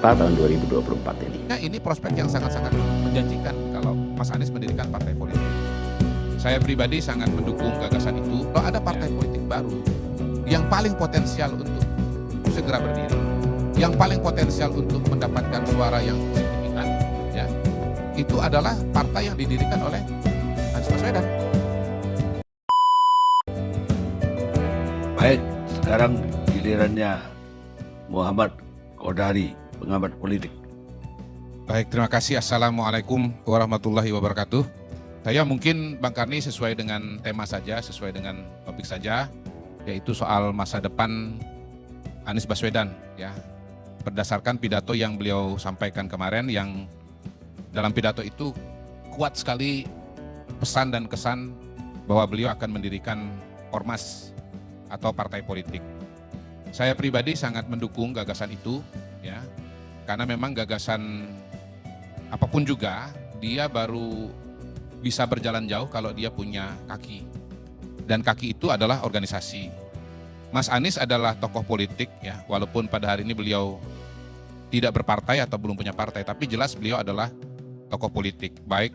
tahun 2024 ini. Nah, ini prospek yang sangat-sangat menjanjikan kalau Mas Anies mendirikan partai politik. Saya pribadi sangat mendukung gagasan itu. Kalau ada partai politik baru yang paling potensial untuk segera berdiri, yang paling potensial untuk mendapatkan suara yang signifikan, ya, itu adalah partai yang didirikan oleh Anies Baswedan. Baik, sekarang gilirannya Muhammad Kodari, pengamat politik. Baik, terima kasih. Assalamualaikum warahmatullahi wabarakatuh. Saya mungkin Bang Karni sesuai dengan tema saja, sesuai dengan topik saja, yaitu soal masa depan Anies Baswedan, ya. Berdasarkan pidato yang beliau sampaikan kemarin, yang dalam pidato itu kuat sekali pesan dan kesan bahwa beliau akan mendirikan ormas atau partai politik. Saya pribadi sangat mendukung gagasan itu, ya, karena memang gagasan apapun juga dia baru bisa berjalan jauh kalau dia punya kaki, dan kaki itu adalah organisasi. Mas Anies adalah tokoh politik, ya, walaupun pada hari ini beliau tidak berpartai atau belum punya partai, tapi jelas beliau adalah tokoh politik. Baik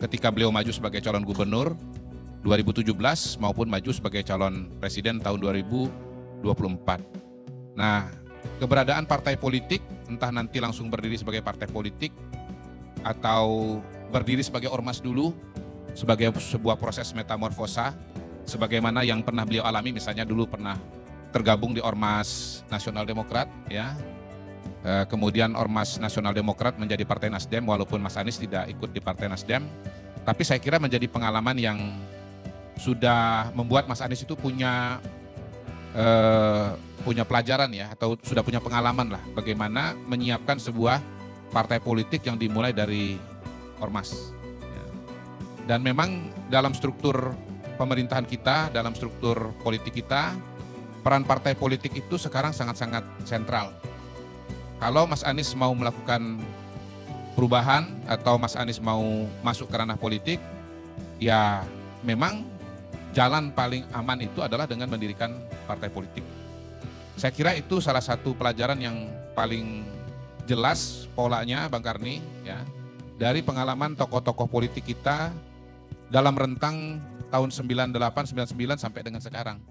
ketika beliau maju sebagai calon gubernur 2017 maupun maju sebagai calon presiden tahun 2024. Nah, keberadaan partai politik, entah nanti langsung berdiri sebagai partai politik atau berdiri sebagai ormas dulu, sebagai sebuah proses metamorfosa, sebagaimana yang pernah beliau alami, misalnya dulu pernah tergabung di Ormas Nasional Demokrat, ya. Kemudian Ormas Nasional Demokrat menjadi Partai Nasdem, walaupun Mas Anies tidak ikut di Partai Nasdem, tapi saya kira menjadi pengalaman yang sudah membuat Mas Anies itu punya pelajaran, ya, atau sudah punya pengalaman lah bagaimana menyiapkan sebuah partai politik yang dimulai dari ormas. Ya. Dan memang dalam struktur pemerintahan kita, dalam struktur politik kita, peran partai politik itu sekarang sangat-sangat sentral. Kalau Mas Anies mau melakukan perubahan atau Mas Anies mau masuk ke ranah politik, ya memang jalan paling aman itu adalah dengan mendirikan partai politik. Saya kira itu salah satu pelajaran yang paling jelas polanya, Bang Karni, ya, dari pengalaman tokoh-tokoh politik kita dalam rentang tahun 98, 99 sampai dengan sekarang.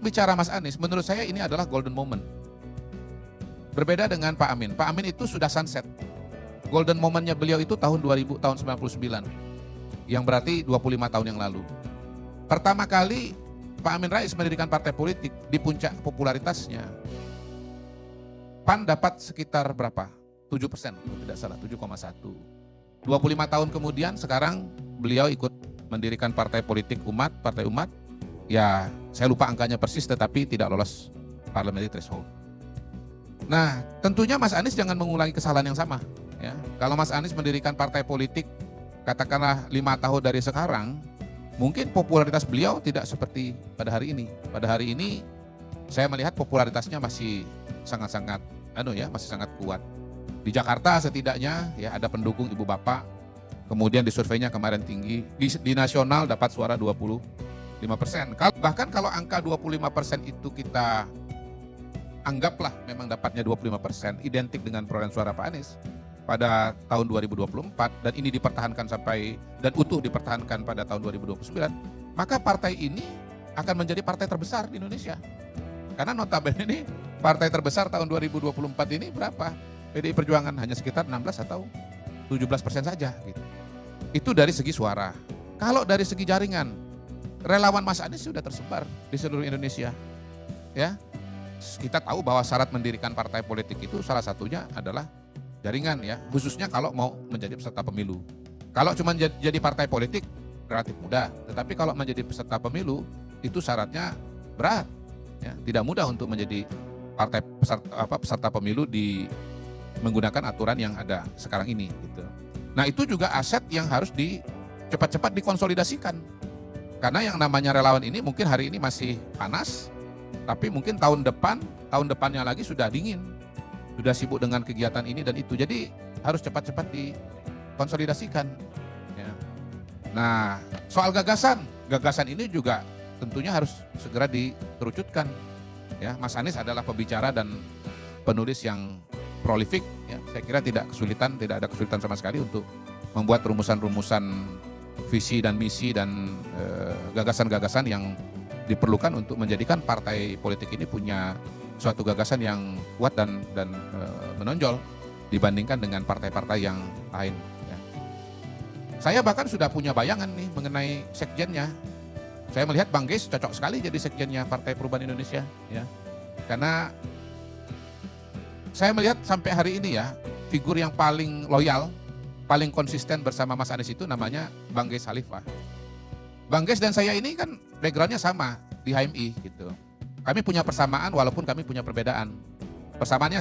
Bicara Mas Anies, menurut saya ini adalah golden moment. Berbeda dengan Pak Amin. Pak Amin itu sudah sunset. Golden momentnya beliau itu tahun 2000, tahun 99. Yang berarti 25 tahun yang lalu. Pertama kali Pak Amin Rais mendirikan partai politik di puncak popularitasnya, PAN dapat sekitar berapa? 7%, tidak salah, 7,1. 25 tahun kemudian sekarang beliau ikut mendirikan partai politik umat, partai umat. Ya, saya lupa angkanya persis, tetapi tidak lolos parliamentary threshold. Nah, tentunya Mas Anies jangan mengulangi kesalahan yang sama, ya. Kalau Mas Anies mendirikan partai politik katakanlah 5 tahun dari sekarang, mungkin popularitas beliau tidak seperti pada hari ini. Pada hari ini saya melihat popularitasnya masih sangat-sangat masih sangat kuat. Di Jakarta setidaknya, ya, ada pendukung ibu bapak. Kemudian di surveinya kemarin tinggi. Di nasional dapat suara 25%. Bahkan kalau angka 25% itu kita anggaplah memang dapatnya 25%, identik dengan perolehan suara Pak Anies pada tahun 2024, dan ini dipertahankan sampai dan utuh dipertahankan pada tahun 2029, maka partai ini akan menjadi partai terbesar di Indonesia. Karena notabene ini partai terbesar tahun 2024 ini berapa? PDI Perjuangan hanya sekitar 16 atau 17% saja gitu. Itu dari segi suara. Kalau dari segi jaringan, relawan Mas Anies sudah tersebar di seluruh Indonesia. Ya. Kita tahu bahwa syarat mendirikan partai politik itu salah satunya adalah jaringan, ya, khususnya kalau mau menjadi peserta pemilu. Kalau cuma jadi partai politik relatif mudah, tetapi kalau menjadi peserta pemilu itu syaratnya berat, ya, tidak mudah untuk menjadi partai peserta pemilu menggunakan aturan yang ada sekarang ini, gitu. Nah, itu juga aset yang harus cepat-cepat dikonsolidasikan. Karena yang namanya relawan ini mungkin hari ini masih panas, tapi mungkin tahun depannya lagi sudah dingin. Sudah sibuk dengan kegiatan ini dan itu. Jadi harus cepat-cepat dikonsolidasikan. Ya. Nah, soal gagasan ini juga tentunya harus segera dikerucutkan. Ya, Mas Anies adalah pembicara dan penulis yang prolifik, ya, saya kira tidak ada kesulitan sama sekali untuk membuat rumusan-rumusan visi dan misi dan gagasan-gagasan yang diperlukan untuk menjadikan partai politik ini punya suatu gagasan yang kuat dan menonjol dibandingkan dengan partai-partai yang lain. Ya. Saya bahkan sudah punya bayangan nih mengenai sekjennya. Saya melihat Bang Geis cocok sekali jadi sekjennya Partai Perubahan Indonesia, ya. Karena saya melihat sampai hari ini ya, figur yang paling loyal, paling konsisten bersama Mas Anies itu namanya Bang Geis Khalifah. Bang Geis dan saya ini kan backgroundnya sama di HMI gitu. Kami punya persamaan walaupun kami punya perbedaan. Persamaannya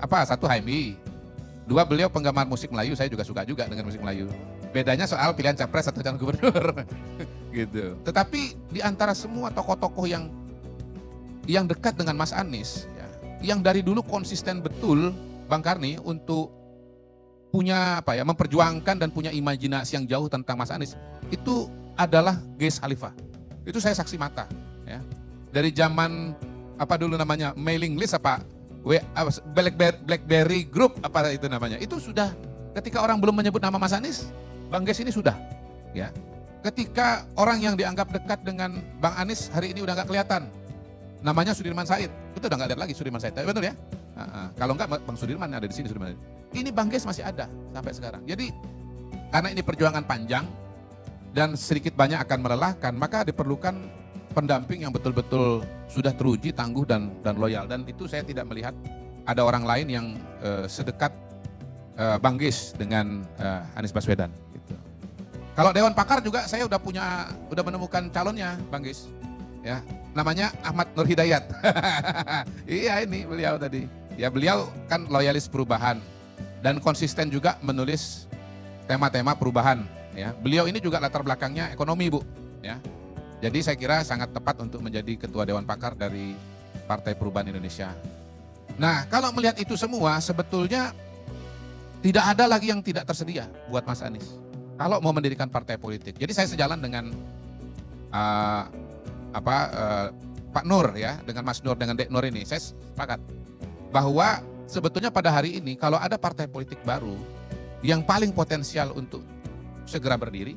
apa? Satu HMI, dua beliau penggemar musik Melayu, saya juga suka juga dengan musik Melayu. Bedanya soal pilihan capres atau calon gubernur, gitu. Tetapi di antara semua tokoh-tokoh yang dekat dengan Mas Anies, ya, yang dari dulu konsisten betul Bang Karni untuk punya memperjuangkan dan punya imajinasi yang jauh tentang Mas Anies, itu adalah Geis Khalifah. Itu saya saksi mata, ya. Dari zaman dulu namanya mailing list BlackBerry Group itu namanya. Itu sudah ketika orang belum menyebut nama Mas Anies, Bang Geis ini sudah, ya. Ketika orang yang dianggap dekat dengan Bang Anies hari ini udah nggak kelihatan, namanya Sudirman Said, itu udah nggak lihat lagi Sudirman Said, betul ya? Kalau nggak Bang Sudirman ada di sini, Sudirman. Ini Bang Geis masih ada sampai sekarang. Jadi karena ini perjuangan panjang dan sedikit banyak akan melelahkan, maka diperlukan pendamping yang betul-betul sudah teruji, tangguh dan loyal. Dan itu saya tidak melihat ada orang lain yang sedekat Bang Geis dengan Anies Baswedan. Gitu. Kalau Dewan Pakar juga saya udah menemukan calonnya Bang Geis, ya, namanya Ahmad Nur Hidayat. Iya ini beliau tadi. Ya beliau kan loyalis perubahan dan konsisten juga menulis tema-tema perubahan. Ya, beliau ini juga latar belakangnya ekonomi, Bu. Ya, jadi saya kira sangat tepat untuk menjadi Ketua Dewan Pakar dari Partai Perubahan Indonesia. Nah, kalau melihat itu semua, sebetulnya tidak ada lagi yang tidak tersedia buat Mas Anies. Kalau mau mendirikan partai politik. Jadi saya sejalan dengan Pak Nur, ya, dengan Mas Nur, dengan Dek Nur ini. Saya sepakat bahwa sebetulnya pada hari ini kalau ada partai politik baru yang paling potensial untuk segera berdiri,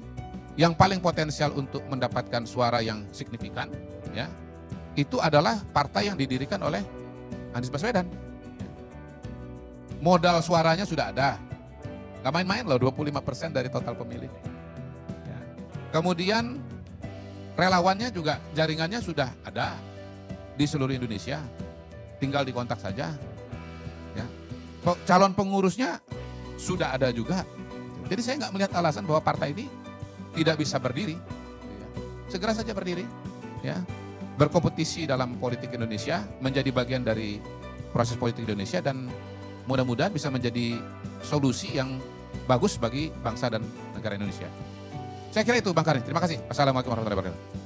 yang paling potensial untuk mendapatkan suara yang signifikan, ya, itu adalah partai yang didirikan oleh Anies Baswedan. Modal suaranya sudah ada, nggak main-main loh, 25% dari total pemilih. Ya. Kemudian relawannya juga jaringannya sudah ada di seluruh Indonesia, tinggal dikontak saja. Ya. Calon pengurusnya sudah ada juga. Jadi saya nggak melihat alasan bahwa partai ini tidak bisa berdiri. Segera saja berdiri, ya, berkompetisi dalam politik Indonesia, menjadi bagian dari proses politik Indonesia dan mudah-mudahan bisa menjadi solusi yang bagus bagi bangsa dan negara Indonesia. Saya kira itu Bang Karin. Terima kasih. Assalamualaikum warahmatullahi wabarakatuh.